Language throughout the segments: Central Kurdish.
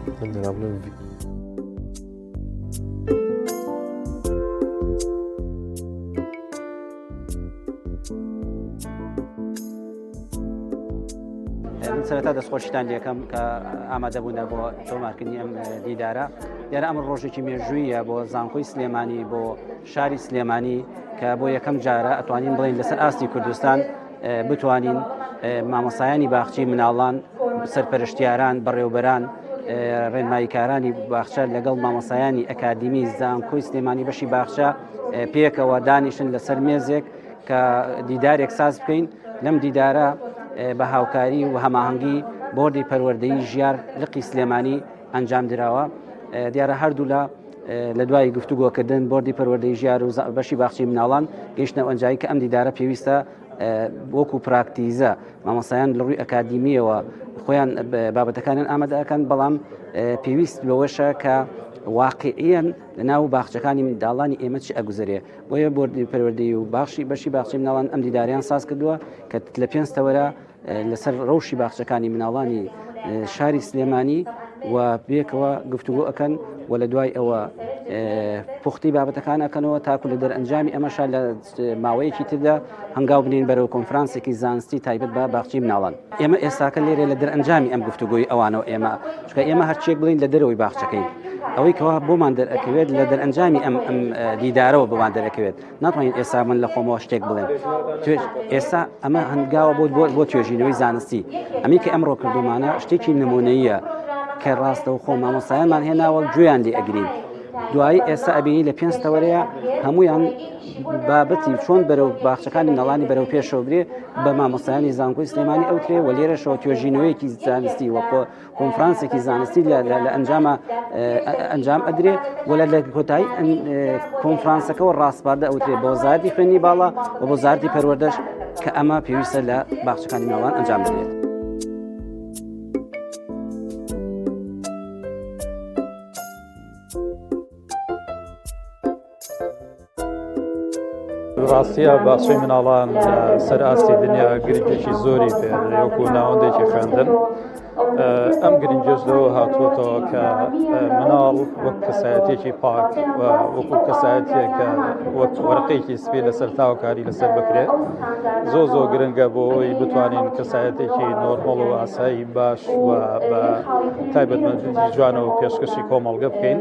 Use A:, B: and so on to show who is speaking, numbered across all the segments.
A: Venerable
B: من سەرەتا دەستخۆشیتان لێکەم کە ئامادەبوونە بۆ تۆمارکردنی ئەم دیدارە. دیارە ئەمە ڕۆژێکی مێژوویە بۆ زانکۆی سلێمانی، بۆ شاری سلێمانی کە بۆ یەکەم جارە ئەتوانین بڵین لەسەر ئاستی کوردستان بتوانین مامۆسایانی باخچی مناڵان، سەرپەرشتیاران، بەڕێوەبەران، ڕێنماییکارانی باخچە لەگەڵ مامۆسایانی ئەکادیمی زانکۆی سلێمانی بەشی باخچە پێکەوە دانیشن لەسەر مێزێک کە دیدارێک ساز بکەین. لەم دیدارە بە هاوکاری و هەماهەنگی بۆردی پەروەردەیی ژیار لقی سلێمانی ئەنجام درراوە. دیارە هەردوو لە دوای گفتوگۆکردن بۆردی پەروەردەیی ژیار و بەشی باخچی مناڵان گەیشتنە ئەنجایی کە ئەم دیدارە پێویستە وەکو پراکتیزە مامۆسایان لە ڕووی ئەکادیمیەوە خۆیان بابەتەکانیان ئامادەکەن، بەڵام پێویست بەوەشە کە واقعیان لەناو باخچەکانی منداڵانی ئێمە چی ئەگوزارێ. بۆیە بۆردی پەروەردەیی و بەشی باخچی مناڵان ئەم دیداریان ساز کردووە کە لە پێنجتەوەرە لەسەر ڕەوشی باخچەکانی مناڵانی شاری سلێمانی و بێکەوە گفتوگۆ ئەکەن و لە دوای ئەوە پوختی بابەتەکان ئەکەنەوە تاکو لە دەرئەنجامی ئەمەشا لە ماوەیەکی تردا هەنگاو بنین بەرەو کۆنفرانسێکی زانستی تایبەت بە باخچی مناڵان. ئێمە ئێستاکە لێرە لە دەرئەنجامی ئەم گفتوگۆی ئەوانەوە چونکە ئێمە هەرچێک بڵین لە دەرەوەی باخچەکەین، ئەوەی کەوا بۆمان دەرئەکەوێت لە دەرئەنجامی ئەم دیدارەوە بۆمان دەرەکەوێت. ناتوانین ئێستا من لە خۆمەوە شتێک بڵێم. ئێستا ئەمە هەنگاوە بۆ توێژینەوەی زانستی. ئەمی کە ئەمڕۆ کردومانە شتێکی نمونەیە کە ڕاستەوە خۆ مامۆسایانمان هێناوە گوێیان لێ ئەگرین. دوایی ئێستا ئەبینی لە پێنجتەوەرەیە هەمویان بابەتی چۆن بەرەو باخچەکانی مناڵانی بەرەو پێشەوە برێ بە مامۆسایانی زانکۆی سلێمانی ئەوترێ و لێرەشەوە توێژینەوەیەکی زانستی وە کۆنفرانسێکی زانستی لە ئەنجام ئەدرێ و لە کۆتایی کۆنفرانسەکەەوە ڕاستپاردە ئەوترێ بە وەزارەتی خوێنی باڵا و بۆ وەزارەتی پەروەردەش کە ئەمە پێویستە لە باخچەکانی مناڵان ئەنجام بدرێت.
C: ڕاستیە باخچەی مناڵان سەر ئاستی دنیا گرنگێکی زۆری پێ وەکو ناوەندێکی خوێندن. ئەم گرنگەش لەوە هاتووەتەوە کە مناڵ وەک کەسایەتێکی پاک و وەکو کەسایەتێک کە وەک وەرقەیەکی سپی لەسەر تاوکاری لەسەر بکرێت زۆر گرنگە بۆ ئەوی بتوانین کەسایەتێکی نۆرمەڵ و ئاسایی باش و بە تایبەتمەندی جوانەوە پێشکەشی کۆمەڵگە بکەین.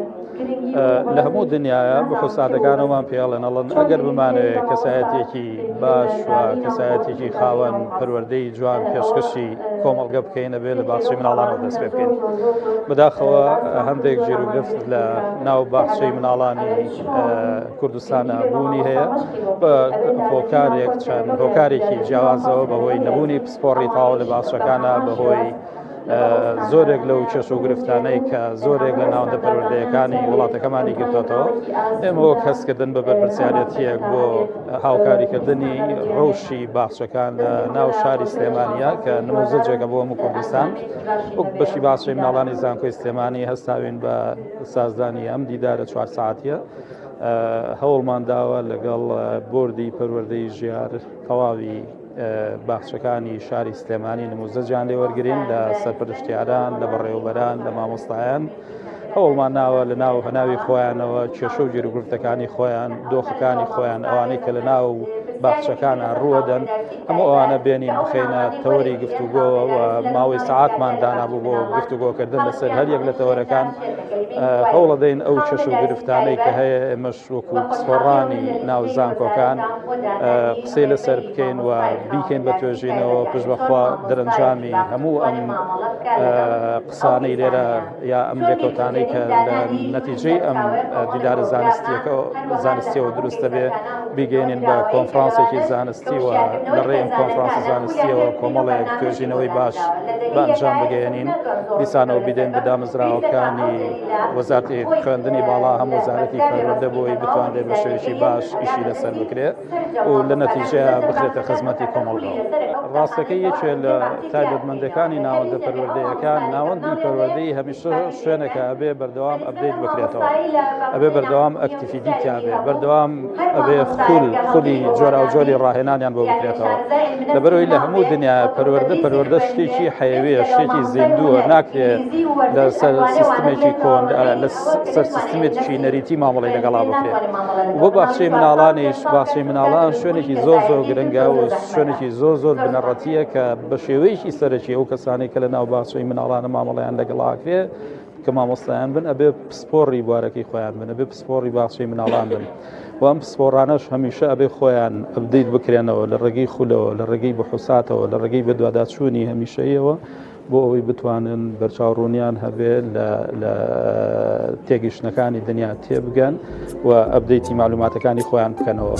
C: لە هەموو دنیاە بەخۆسادەکانەوەمان پێڵێنەڵن ئەگەر بمانەوێت کەسایەتێکی باش و کەسایەتێکی خاوەن پەروەردەی جوان پێشکەشی کۆمەڵگە بکەینە بێ لە باخچەی مناڵانەوە دەست پێ بکەین. بەداخەوە هەندێک جێروگرفت لە ناو باخچەی مناڵانی کوردستانە بوونی هەیە بە هۆکارێک چەند هۆکارێکی جیاوازەوە بەهۆی نەبوونی پسپۆڕی تاوە لە باخچەکانە بەهۆی زۆرێک لەو کێش و گرفتانەی کە زۆرێک لە ناوەندە پەروەردەیەکانی وڵاتەکەمانی گرتوێتەوە. ئێمە وەک هەستکردن بە بەرپرسیارەتیەک بۆ هاوکاریکردنی ڕەوشی باخچەکان لە ناو شاری سلێمانیە کە نموزەجێکە بۆ هەموو کوردستان وەک بەشی باخچەی مناڵانی زانکۆی سلێمانی هەستاوین بە سازدانی ئەم دیدارە 4 ساعتیە. هەوڵمان داوە لەگەڵ بۆردی پەروەردەیی ژیار تەواوی باخچەکانی شاری سلێمانی نموزەجیان لێ وەرگرین لە سەرپەرشتیاران، لە بەڕێوەبەران، لە مامۆستایان. هەوڵمان ناوە لە ناو هەناوی خۆیانەوە کێشە و جێروگرفتەکانی خۆیان، دۆخەکانی خۆیان، ئەوانەی کە لە ناو باخچەکانە ڕوەدەن هەموو ئەوانە بێنین بخەینە تەوەری گفتوگۆوە و ماوەی سەعاتمان دانابوو بۆ گفتوگۆکردن لەسەر هەریەک لە تەوەرەکان. هەوڵە دەین ئەو کێشە و گرفتانەی کە هەیە ئێمەش وەکو پسپۆڕانی ناو زانکۆکان قسەی لەسەر بکەین و بیکەین بە توێژینەوە پشتبەخوا دەرەنجامی هەموو ئەم قسانەی لێرە یا ئەم لێکەوتانەی کە لە نەتیجەی ئەم دیدارە زانستیەوە دروستە بێ بیگەینین بە کۆنفرانسێکی زانستی و لە ڕێی ئەم کۆنفرانسی زانستیەوە کۆمەڵێک توێژینەوەی باش بە ئەنجام بگەێنین. دیسانەوە بیدەین بە دامەزراوەکانی وەزارەتی خوێندنی باڵا هەم وەزارەتی پەروەردە بۆی بتوانێت بە شێوەیەکی باش ئیشی لەسەر بکرێت و لە نەتیجەیە بخرێتە خزمەتی کۆمەڵگەوە. ڕاستەکەی یەکێ لە تایبەتمەندەکانی ناوەندە پەروەردەیەکان ناوەندی پەروەردەی هەمیشە شوێنێکە ئەبێ بەردەوام ئەپدەیت بکرێتەوە ئەبێ بەردەوام ئەکتیڤیتی کابێ بەردەوام ئەبێ خولی جۆرا و جۆری ڕاهێنانیان بۆ بکرێتەوە لەبەرەوەی لە هەموو دنیا پەروەردە شتێکی حەیەویە شتێکی زیندووە ناکرێت لە سەر سیستمێکی کۆن لە سەر سیستمێکی نەریتی مامەڵی لەگەڵا بکرێت بۆ باخچەی مناڵانیش باخچەی مناڵان شوێنێکی زۆر گرنگە و شوێنێکی زۆر بنەڕەتیە کە بە شێوەیەکی سەرەکی ئەو کەسانی کە لە ناو باخچەی مناڵانە مامەڵەیان لەگەڵاکرێت کە مامۆستایان بن ئەبێ پسپۆڕی بوارەکەی خۆیان بن ئەبێ پسپۆڕی باخچەی مناڵان بن و ئەم پسپۆڕانەش هەمیشە ئەبێ خۆیان ئەپدەیت بکرێنەوە لە ڕێگەی خولەوە لە ڕێگەی بەحوساتەوە لە ڕێگەی بەدواداچوونی هەمیشەیەوە بۆ ئەوەی بتوانن بەرچاوڕوونیان هەبێ لە تێگەیشتنەکانی دنیا تێبگەن و ئەپدەیتی معلوماتەکانی خۆیان بکەنەوە.